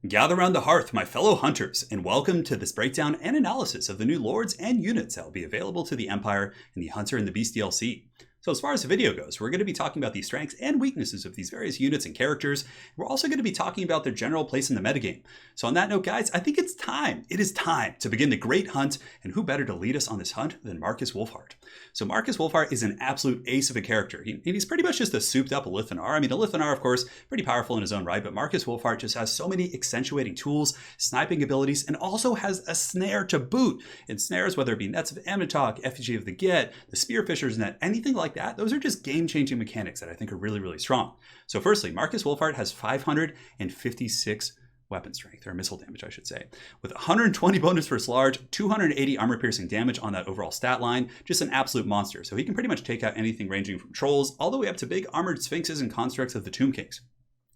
Gather round the hearth, my fellow hunters, and welcome to this breakdown and analysis of the new lords and units that will be available to the Empire in the Hunter and the Beast DLC. So as far as the video goes, we're going to be talking about the strengths and weaknesses of these various units and characters. We're also going to be talking about their general place in the metagame. So on that note, guys, I think it's time. It is time to begin the great hunt, and who better to lead us on this hunt than Marcus Wolfhart. So Marcus Wolfhart is an absolute ace of a character. He's pretty much just a souped up Lithanar. I mean, a Lithanar, of course, pretty powerful in his own right, but Marcus Wolfhart just has so many accentuating tools, sniping abilities, and also has a snare to boot. And snares, whether it be Nets of Amnitok, Effigy of the Get, the Spearfisher's Net, anything like that, those are just game-changing mechanics that I think are really, really strong. So firstly, Marcus Wolfhart has 556 weapon strength, or missile damage, I should say, with 120 bonus versus large, 280 armor-piercing damage on that overall stat line. Just an absolute monster. So he can pretty much take out anything ranging from trolls all the way up to big armored sphinxes and constructs of the Tomb Kings.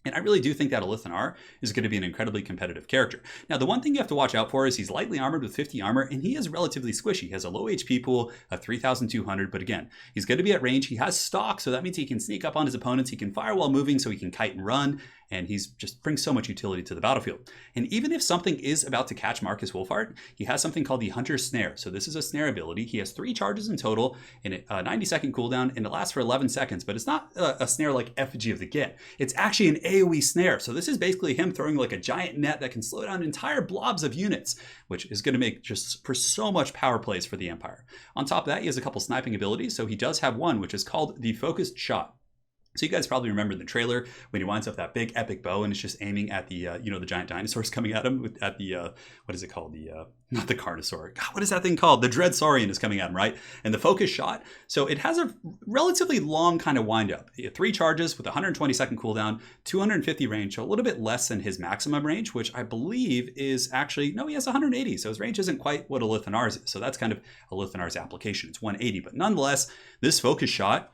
And I really do think that a Lithanar is going to be an incredibly competitive character. Now, the one thing you have to watch out for is he's lightly armored with 50 armor, and he is relatively squishy. He has a low HP pool of 3,200, but again, he's going to be at range. He has stalk, so that means he can sneak up on his opponents. He can fire while moving, so he can kite and run, and he's just brings so much utility to the battlefield. And even if something is about to catch Marcus Wolfhart, he has something called the Hunters Snare. So this is a snare ability. He has 3 charges in total, and a 90-second cooldown, and it lasts for 11 seconds, but it's not a snare like Effigy of the Get. It's actually an AoE snare. So this is basically him throwing like a giant net that can slow down entire blobs of units, which is going to make just for so much power plays for the Empire. On top of that, he has a couple sniping abilities. So he does have one, which is called the Focused Shot. So you guys probably remember in the trailer when he winds up that big epic bow and it's just aiming at the, the giant dinosaurs coming at him at the, what is it called? Not the Carnosaur. God, what is that thing called? The Dreadsaurian is coming at him, right? And the focus shot. So it has a relatively long kind of wind up. 3 charges with 120-second cooldown, 250 range, so a little bit less than his maximum range, which I believe is actually, no, he has 180. So his range isn't quite what a Lithanar's is. So that's kind of a Lithanar's application. It's 180, but nonetheless, this focus shot,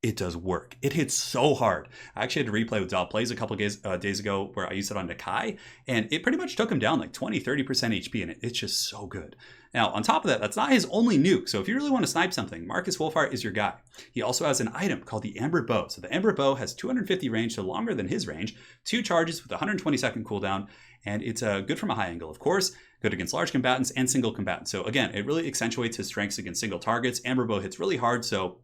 it does work. It hits so hard. I actually had to replay with Dial Plays a couple of days ago where I used it on Nakai, and it pretty much took him down like 20-30% HP, and it's just so good. Now, on top of that, that's not his only nuke. So if you really want to snipe something, Marcus Wolfhart is your guy. He also has an item called the Amber Bow. So the Amber Bow has 250 range, so longer than his range, 2 charges with 120-second cooldown, and it's good from a high angle, of course, good against large combatants and single combatants. So again, it really accentuates his strengths against single targets. Amber Bow hits really hard, so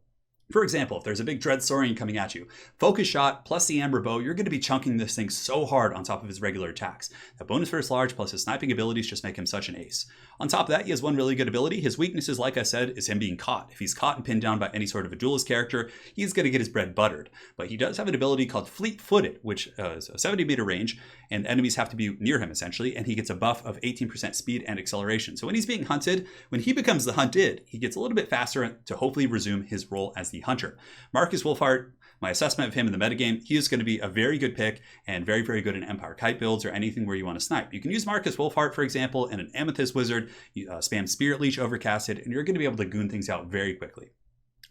for example, if there's a big Dreadsaurian coming at you, focus shot plus the Amber Bow, you're going to be chunking this thing so hard on top of his regular attacks. That bonus versus large plus his sniping abilities just make him such an ace. On top of that, he has one really good ability. His weaknesses, like I said, is him being caught. If he's caught and pinned down by any sort of a duelist character, he's going to get his bread buttered. But he does have an ability called Fleet-Footed, which is a 70-meter range, and enemies have to be near him, essentially, and he gets a buff of 18% speed and acceleration. So when he's being hunted, when he becomes the hunted, he gets a little bit faster to hopefully resume his role as the hunter. Marcus Wolfhart, my assessment of him in the metagame, he is going to be a very good pick and very, very good in Empire Kite builds or anything where you want to snipe. You can use Marcus Wolfhart, for example, in an Amethyst Wizard, you spam Spirit Leech Overcasted, and you're going to be able to goon things out very quickly.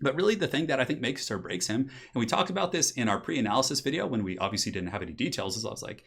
But really the thing that I think makes or breaks him, and we talked about this in our pre-analysis video when we obviously didn't have any details, is I was like,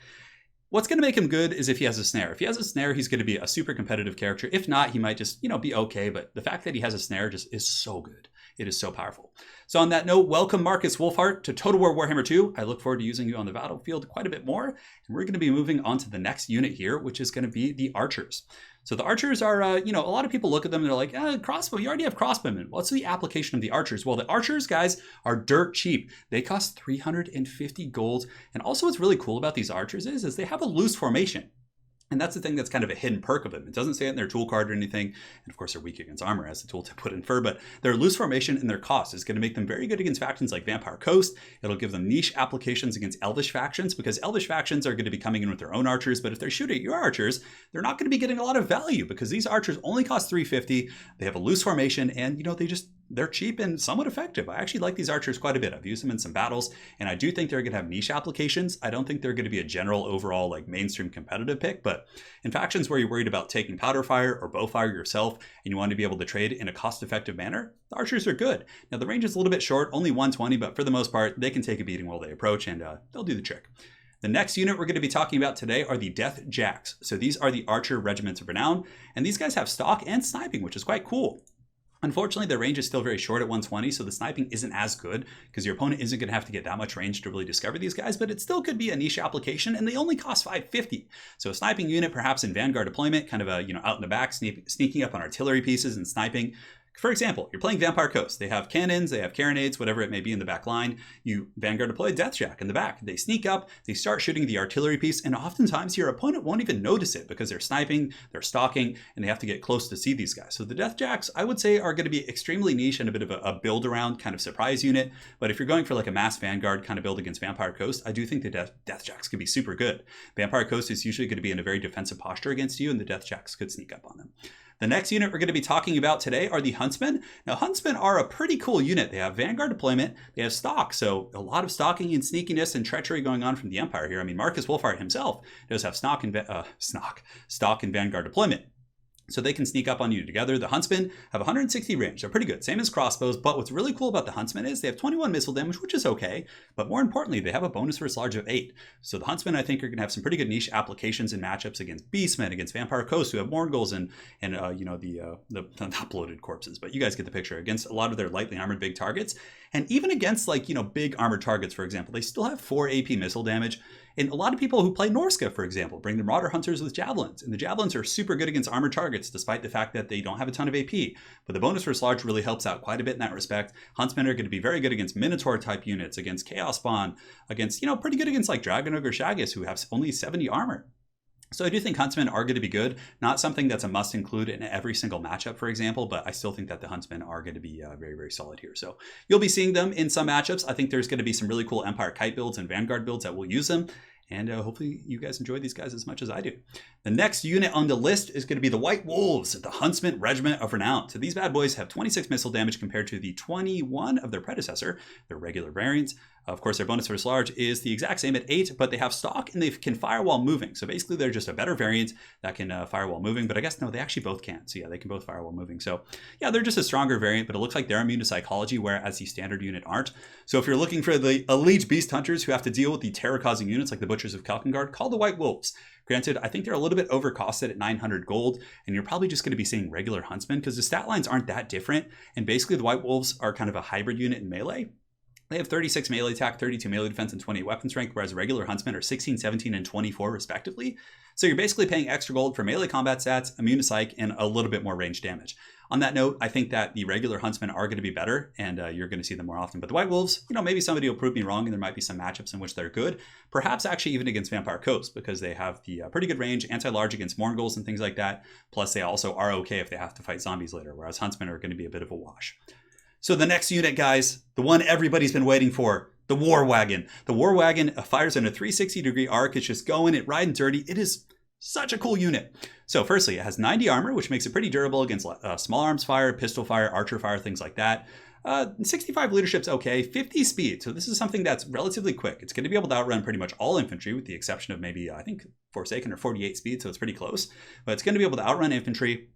what's going to make him good is if he has a snare. If he has a snare, he's going to be a super competitive character. If not, he might just, be okay. But the fact that he has a snare just is so good. It is so powerful. So on that note, welcome Marcus Wolfhart to Total War Warhammer 2. I look forward to using you on the battlefield quite a bit more. And we're going to be moving on to the next unit here, which is going to be the Archers. So the Archers are, a lot of people look at them and they're like, crossbow, you already have crossbowmen. What's the application of the Archers? Well, the Archers, guys, are dirt cheap. They cost 350 gold. And also what's really cool about these Archers is they have a loose formation. And that's the thing that's kind of a hidden perk of them. It doesn't say it in their tool card or anything. And of course, they're weak against armor as the tooltip would infer, but their loose formation and their cost is going to make them very good against factions like Vampire Coast. It'll give them niche applications against Elvish factions because Elvish factions are going to be coming in with their own archers. But if they're shooting at your archers, they're not going to be getting a lot of value because these archers only cost 350. They have a loose formation and, they're cheap and somewhat effective. I actually like these archers quite a bit. I've used them in some battles, and I do think they're going to have niche applications. I don't think they're going to be a general overall mainstream competitive pick, but in factions where you're worried about taking powder fire or bow fire yourself and you want to be able to trade in a cost-effective manner, the archers are good. Now the range is a little bit short, only 120, but for the most part, they can take a beating while they approach, and they'll do the trick. The next unit we're going to be talking about today are the Death Jacks. So these are the Archer Regiments of Renown, and these guys have stalk and sniping, which is quite cool. Unfortunately, the range is still very short at 120, so the sniping isn't as good because your opponent isn't going to have to get that much range to really discover these guys, but it still could be a niche application, and they only cost 550. So a sniping unit, perhaps in Vanguard deployment, kind of a, out in the back, sneaking up on artillery pieces and sniping. For example, you're playing Vampire Coast. They have cannons, they have carronades, whatever it may be in the back line. You Vanguard deploy a Deathjack in the back. They sneak up, they start shooting the artillery piece, and oftentimes your opponent won't even notice it because they're sniping, they're stalking, and they have to get close to see these guys. So the Deathjacks, I would say, are going to be extremely niche and a bit of a build around kind of surprise unit. But if you're going for like a mass Vanguard kind of build against Vampire Coast, I do think the Deathjacks could be super good. Vampire Coast is usually going to be in a very defensive posture against you, and the Deathjacks could sneak up on them. The next unit we're going to be talking about today are the Huntsmen. Now, Huntsmen are a pretty cool unit. They have Vanguard deployment, they have stalk, so a lot of stalking and sneakiness and treachery going on from the Empire here. I mean, Marcus Wolfe himself does have stalk and Vanguard deployment. So they can sneak up on you together. The Huntsmen have 160 range. They're pretty good, same as crossbows. But what's really cool about the Huntsmen is they have 21 missile damage, which is okay. But more importantly, they have a bonus versus large of 8. So the Huntsmen, I think, are going to have some pretty good niche applications and matchups against Beastmen, against Vampire Coast, who have Morgulls and the not bloated corpses. But you guys get the picture. Against a lot of their lightly armored big targets. And even against big armored targets, for example, they still have 4 AP missile damage. And a lot of people who play Norska, for example, bring the Marauder Hunters with Javelins. And the Javelins are super good against armored targets, despite the fact that they don't have a ton of AP. But the bonus versus large really helps out quite a bit in that respect. Huntsmen are going to be very good against Minotaur type units, against Chaos Spawn, against, pretty good against like Dragon Ogre Shaggus, who have only 70 armor. So I do think Huntsmen are going to be good. Not something that's a must include in every single matchup, for example, but I still think that the Huntsmen are going to be very, very solid here. So you'll be seeing them in some matchups. I think there's going to be some really cool Empire Kite builds and Vanguard builds that will use them. And hopefully you guys enjoy these guys as much as I do. The next unit on the list is going to be the White Wolves, the Huntsman Regiment of Renown. So these bad boys have 26 missile damage compared to the 21 of their predecessor, their regular variants. Of course, their bonus versus large is the exact same at 8, but they have stalk and they can fire while moving. So basically, they're just a better variant that can fire while moving. But I guess, no, they actually both can. So yeah, they can both fire while moving. So yeah, they're just a stronger variant, but it looks like they're immune to psychology, whereas the standard unit aren't. So if you're looking for the elite beast hunters who have to deal with the terror-causing units like the Butchers of Kalkengard, call the White Wolves. Granted, I think they're a little bit overcosted at 900 gold, and you're probably just going to be seeing regular Huntsmen because the stat lines aren't that different. And basically, the White Wolves are kind of a hybrid unit in melee. They have 36 melee attack, 32 melee defense, and 28 weapons rank, whereas regular Huntsmen are 16, 17, and 24 respectively. So you're basically paying extra gold for melee combat stats, immune to psych, and a little bit more range damage. On that note, I think that the regular Huntsmen are going to be better, and you're going to see them more often. But the White Wolves, maybe somebody will prove me wrong, and there might be some matchups in which they're good. Perhaps actually even against Vampire Coast, because they have the pretty good range, anti-large against Morgulls and things like that. Plus, they also are okay if they have to fight zombies later, whereas Huntsmen are going to be a bit of a wash. So the next unit, guys, the one everybody's been waiting for, the War Wagon. The War Wagon fires in a 360-degree arc. It's just going, it riding dirty. It is such a cool unit. So firstly, it has 90 armor, which makes it pretty durable against small arms fire, pistol fire, archer fire, things like that. 65 leadership's okay, 50 speed. So this is something that's relatively quick. It's going to be able to outrun pretty much all infantry with the exception of maybe, I think, Forsaken or 48 speed, so it's pretty close. But it's going to be able to outrun infantry.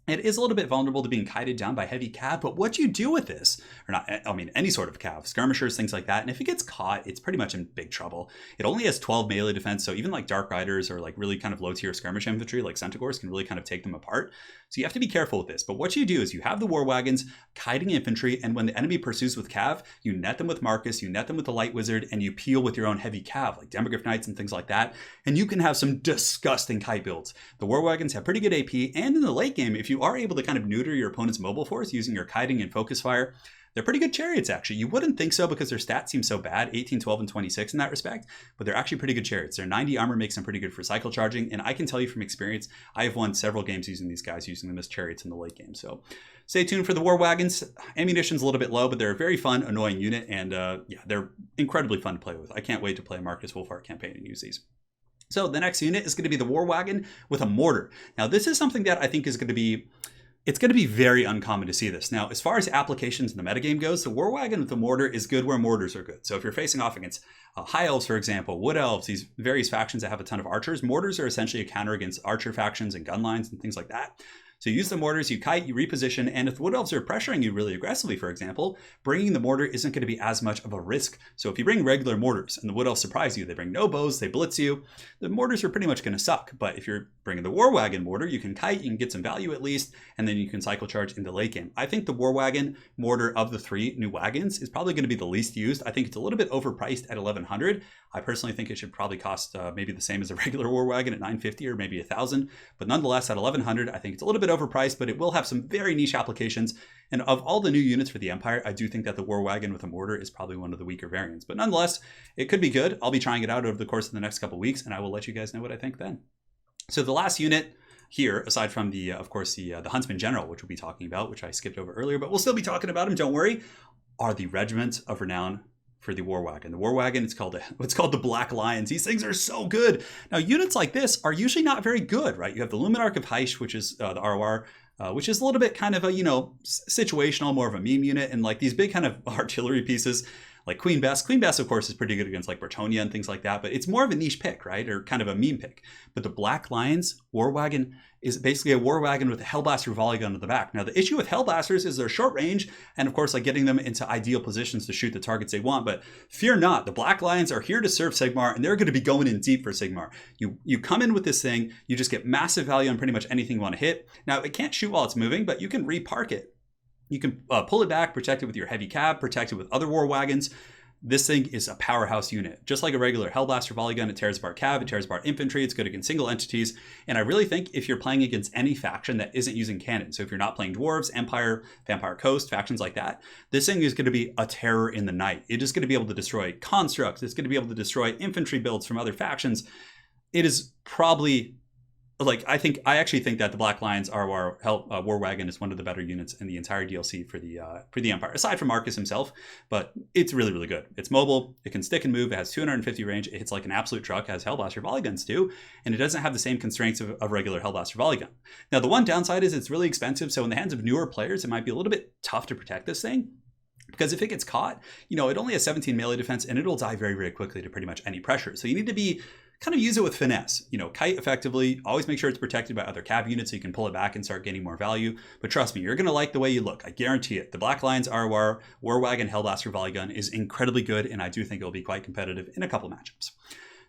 It is a little bit vulnerable to being kited down by heavy cav, but what you do with this, or not, I mean, any sort of cav, skirmishers, things like that, and if it gets caught, it's pretty much in big trouble. It only has 12 melee defense, so even like Dark Riders or like really kind of low tier skirmish infantry like Centaurs can really kind of take them apart. So you have to be careful with this, but what you do is you have the War Wagons kiting infantry, and when the enemy pursues with cav, you net them with Marcus, you net them with the Light Wizard, and you peel with your own heavy cav, like Demogryph Knights and things like that, and you can have some disgusting kite builds. The War Wagons have pretty good AP, and in the late game, if you are able to kind of neuter your opponent's mobile force using your kiting and focus fire, they're pretty good chariots, actually. You wouldn't think so because their stats seem so bad, 18, 12, and 26 in that respect, but they're actually pretty good chariots. Their 90 armor makes them pretty good for cycle charging, and I can tell you from experience, I have won several games using these guys, using them as chariots in the late game. So stay tuned for the War Wagons. Ammunition's a little bit low, but they're a very fun, annoying unit, and yeah, they're incredibly fun to play with. I can't wait to play a Marcus Wolfe campaign and use these. So the next unit is going to be the War Wagon with a mortar. Now, this is something that I think is going to be it's going to be very uncommon to see this. Now, as far as applications in the metagame goes, the War Wagon with the mortar is good where mortars are good. So if you're facing off against High Elves, for example, Wood Elves, these various factions that have a ton of archers, mortars are essentially a counter against archer factions and gun lines and things like that. So you use the mortars, you kite, you reposition, and if the Wood Elves are pressuring you really aggressively, for example, bringing the mortar isn't going to be as much of a risk. So if you bring regular mortars and the Wood Elves surprise you, they bring no bows, they blitz you, the mortars are pretty much going to suck. But if you're bringing the War Wagon mortar, you can kite, you can get some value at least, and then you can cycle charge into late game. I think the War Wagon mortar of the 3 new wagons is probably going to be the least used. I think it's a little bit overpriced at 1100. I personally think it should probably cost maybe the same as a regular War Wagon at 950 or maybe 1000. But nonetheless, at 1100, I think it's a little bit overpriced, but it will have some very niche applications. And of all the new units for the Empire, I do think that the War Wagon with a mortar is probably one of the weaker variants. But nonetheless, it could be good. I'll be trying it out over the course of the next couple of weeks, and I will let you guys know what I think then. So the last unit here, aside from the, of course, the Huntsman General, which we'll be talking about, which I skipped over earlier, but we'll still be talking about him, don't worry, are the Regiment of Renown for the War Wagon. The War Wagon, it's called the Black Lions. These things are so good. Now, units like this are usually not very good, right? You have the Luminarch of Heish, which is the ROR, which is a little bit kind of a, situational, more of a meme unit, and like these big kind of artillery pieces, like Queen Bess. Queen Bess, of course, is pretty good against like Bretonnia and things like that, but it's more of a niche pick, right? Or kind of a meme pick. But the Black Lions War Wagon is basically a War Wagon with a Hellblaster volley gun at the back. Now, the issue with Hellblasters is they're short range, and of course, like getting them into ideal positions to shoot the targets they want. But fear not, the Black Lions are here to serve Sigmar, and they're going to be going in deep for Sigmar. You come in with this thing, you just get massive value on pretty much anything you want to hit. Now, it can't shoot while it's moving, but you can repark it. You can pull it back, protect it with your heavy cab, protect it with other war wagons. This thing is a powerhouse unit. Just like a regular Hellblaster volley gun, it tears apart cab, it tears apart infantry, it's good against single entities. And I really think if you're playing against any faction that isn't using cannon, so if you're not playing Dwarves, Empire, Vampire Coast, factions like that, this thing is going to be a terror in the night. It is going to be able to destroy constructs. It's going to be able to destroy infantry builds from other factions. It is probably... I actually think that the Black Lions ROR War Wagon is one of the better units in the entire DLC for the Empire, aside from Marcus himself. But it's really, really good. It's mobile. It can stick and move. It has 250 range. It hits like an absolute truck, as Hellblaster volley guns do, and it doesn't have the same constraints of a regular Hellblaster volley gun. Now, the one downside is it's really expensive. So in the hands of newer players, it might be a little bit tough to protect this thing. Because if it gets caught, it only has 17 melee defense, and it'll die very, very quickly to pretty much any pressure. So you need to be kind of use it with finesse. Kite effectively, always make sure it's protected by other cab units so you can pull it back and start getting more value. But trust me, you're going to like the way you look. I guarantee it. The Black Lions ROR War Wagon Hellblaster volley gun is incredibly good, and I do think it'll be quite competitive in a couple matchups.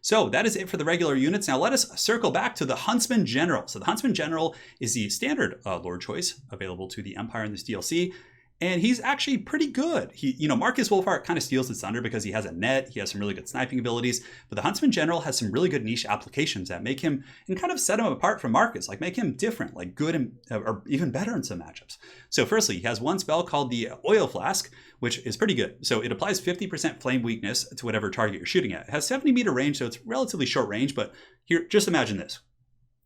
So that is it for the regular units. Now let us circle back to the Huntsman General. So the Huntsman General is the standard Lord choice available to the Empire in this DLC. And he's actually pretty good. Marcus Wolfheart kind of steals his thunder because he has a net. He has some really good sniping abilities. But the Huntsman General has some really good niche applications that make him and kind of set him apart from Marcus, like make him different, like good and, or even better in some matchups. So firstly, he has one spell called the Oil Flask, which is pretty good. So it applies 50% flame weakness to whatever target you're shooting at. It has 70 meter range, so it's relatively short range. But here, just imagine this.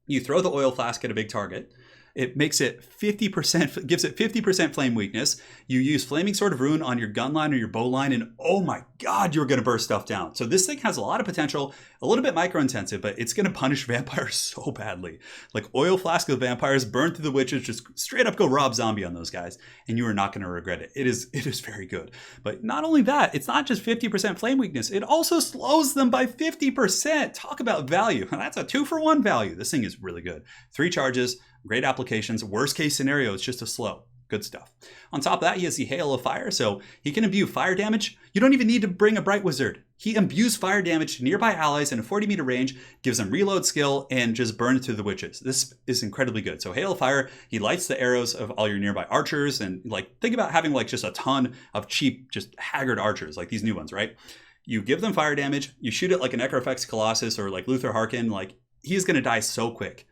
You throw the Oil Flask at a big target. It makes it 50%, gives it 50% flame weakness. You use Flaming Sword of Ruin on your gun line or your bow line, and oh my god, you're going to burst stuff down. So this thing has a lot of potential, a little bit micro-intensive, but it's going to punish vampires so badly. Like Oil Flask of vampires, burn through the witches, just straight up go Rob Zombie on those guys, and you are not going to regret it. It is very good. But not only that, it's not just 50% flame weakness, it also slows them by 50%. Talk about value. That's a 2-for-1 value. This thing is really good. 3 charges. Great applications. Worst case scenario, it's just a slow. Good stuff. On top of that, he has the Hail of Fire, so he can imbue fire damage. You don't even need to bring a Bright Wizard. He imbues fire damage to nearby allies in a 40 meter range, gives them reload skill, and just burns through the witches. This is incredibly good. So Hail of Fire, he lights the arrows of all your nearby archers, and think about having just a ton of cheap, just haggard archers, like these new ones, right? You give them fire damage, you shoot it like an Necrofex Colossus or like Luther Harkin, he's going to die so quick.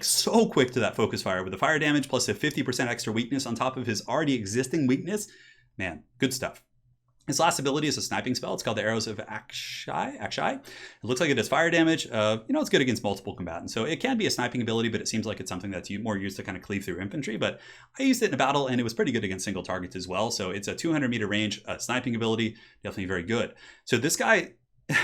So quick to that focus fire with the fire damage plus a 50% extra weakness on top of his already existing weakness. Man, good stuff. His last ability is a sniping spell. It's called the Arrows of Akshai. It looks like it does fire damage. It's good against multiple combatants. So it can be a sniping ability, but it seems like it's something that's more used to kind of cleave through infantry. But I used it in a battle, and it was pretty good against single targets as well. So it's a 200 meter range sniping ability. Definitely very good. So this guy...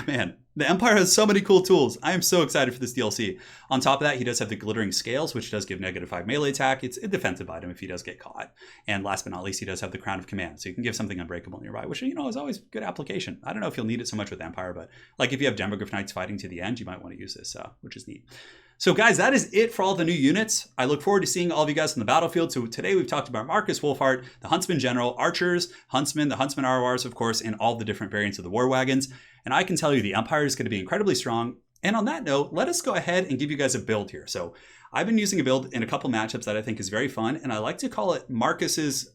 Man, the Empire has so many cool tools. I am so excited for this DLC. On top of that, he does have the Glittering Scales, which does give -5 melee attack. It's a defensive item if he does get caught. And last but not least, he does have the Crown of Command. So you can give something unbreakable nearby, which, is always good application. I don't know if you'll need it so much with Empire, but if you have Demogorgon Knights fighting to the end, you might want to use this, which is neat. So guys, that is it for all the new units. I look forward to seeing all of you guys on the battlefield. So today we've talked about Marcus Wolfhart, the Huntsman General, Archers, Huntsman, the Huntsman RORs, of course, and all the different variants of the War Wagons. And I can tell you the Empire is going to be incredibly strong. And on that note, let us go ahead and give you guys a build here. So I've been using a build in a couple matchups that I think is very fun, and I like to call it Marcus's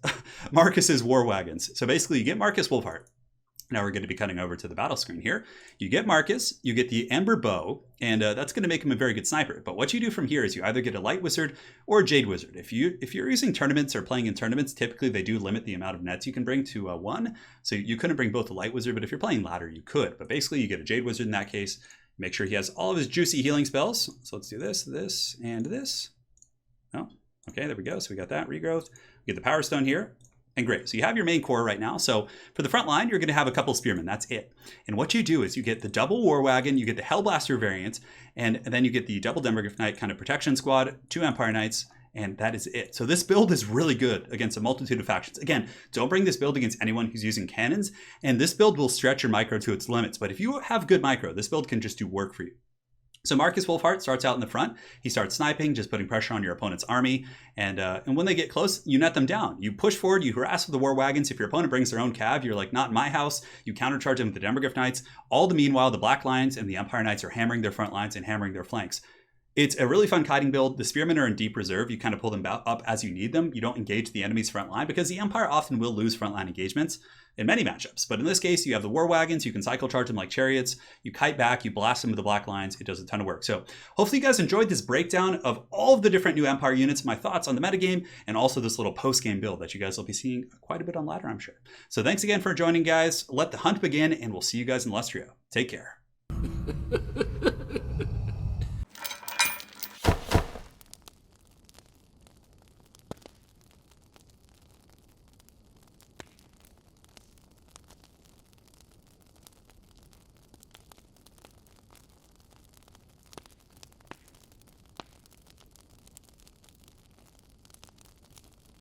War Wagons. So basically you get Marcus Wolfhart. Now we're going to be cutting over to the battle screen here. You get Marcus, you get the Ember Bow, and that's going to make him a very good sniper. But what you do from here is you either get a Light Wizard or a Jade Wizard. If you're using tournaments or playing in tournaments, typically they do limit the amount of nets you can bring to 1. So you couldn't bring both a Light Wizard, but if you're playing ladder, you could. But basically you get a Jade Wizard in that case. Make sure he has all of his juicy healing spells. So let's do this, this, and this. Oh, okay, there we go. So we got that regrowth. We get the Power Stone here. And great, so you have your main core right now. So for the front line, you're going to have a couple spearmen. That's it. And what you do is you get the double War Wagon, you get the Hellblaster variant, and then you get the double Demogryph Knight kind of protection squad, 2 Empire Knights, and that is it. So this build is really good against a multitude of factions. Again, don't bring this build against anyone who's using cannons, and this build will stretch your micro to its limits. But if you have good micro, this build can just do work for you. So Marcus Wolfhart starts out in the front. He starts sniping, just putting pressure on your opponent's army. And when they get close, you net them down. You push forward, you harass with the War Wagons. If your opponent brings their own cav, you're like, not in my house. You countercharge them with the Demogryph Knights. All the meanwhile, the Black Lions and the Empire Knights are hammering their front lines and hammering their flanks. It's a really fun kiting build. The Spearmen are in deep reserve. You kind of pull them up as you need them. You don't engage the enemy's front line because the Empire often will lose frontline engagements in many matchups. But in this case, you have the War Wagons. You can cycle charge them like chariots. You kite back, you blast them with the Black Lions. It does a ton of work. So hopefully you guys enjoyed this breakdown of all of the different new Empire units, my thoughts on the metagame, and also this little post-game build that you guys will be seeing quite a bit on ladder, I'm sure. So thanks again for joining, guys. Let the hunt begin, and we'll see you guys in Lustrio. Take care.